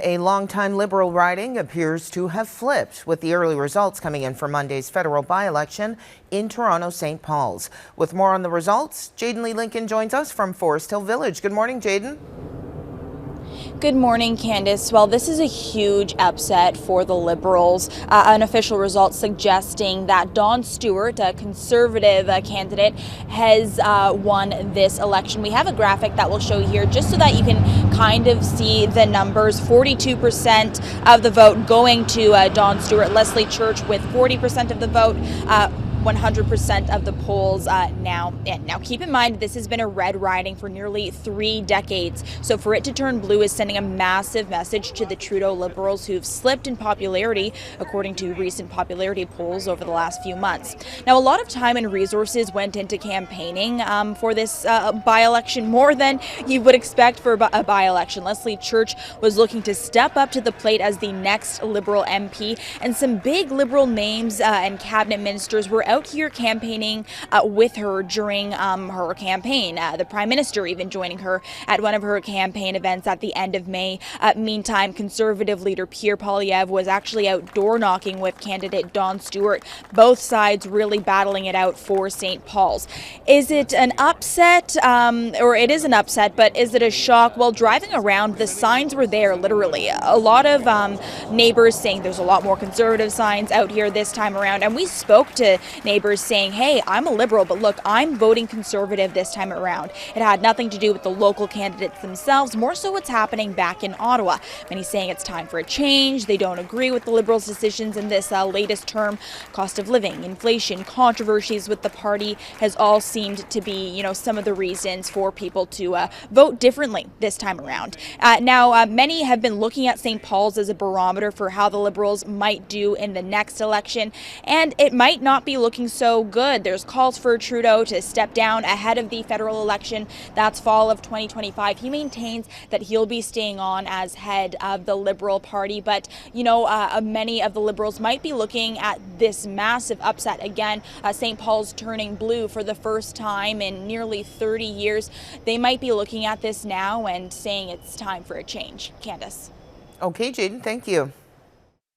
a longtime Liberal riding appears to have flipped, with the early results coming in for Monday's federal by-election in Toronto St. Paul's. With more on the results, Jaden Lee Lincoln joins us from Forest Hill Village. Good morning, Jaden. Good morning, Candace. Well, this is a huge upset for the Liberals. An official result suggesting that Don Stewart, a Conservative candidate, has won this election. We have a graphic that we'll show you here just so that you can kind of see the numbers. 42% of the vote going to Don Stewart. Leslie Church with 40% of the vote. 100% of the polls now in. Now, keep in mind, this has been a red riding for nearly 3 decades. So for it to turn blue is sending a massive message to the Trudeau Liberals, who've slipped in popularity, according to recent popularity polls over the last few months. Now, a lot of time and resources went into campaigning for this by-election, more than you would expect for a by-election. Leslie Church was looking to step up to the plate as the next Liberal MP, and some big Liberal names and cabinet ministers were out here campaigning with her during her campaign. The Prime Minister even joining her at one of her campaign events at the end of May. Meantime, Conservative leader Pierre Poilievre was actually out door knocking with candidate Don Stewart. Both sides really battling it out for St. Paul's. Is it an upset? Or it is an upset, but is it a shock? Well, driving around, the signs were there, literally. A lot of neighbors saying there's a lot more Conservative signs out here this time around. And we spoke to neighbors saying, hey, I'm a Liberal, but look, I'm voting Conservative this time around. It had nothing to do with the local candidates themselves, more so what's happening back in Ottawa. Many saying it's time for a change. They don't agree with the Liberals' decisions in this latest term. Cost of living, inflation, controversies with the party has all seemed to be, some of the reasons for people to vote differently this time around. Now, many have been looking at St. Paul's as a barometer for how the Liberals might do in the next election, and it might not be looking so good. There's calls for Trudeau to step down ahead of the federal election. That's fall of 2025. He maintains that he'll be staying on as head of the Liberal Party, but many of the Liberals might be looking at this massive upset again. St. Paul's turning blue for the first time in nearly 30 years. They might be looking at this now and saying it's time for a change. Candace. Okay, Jaden, thank you.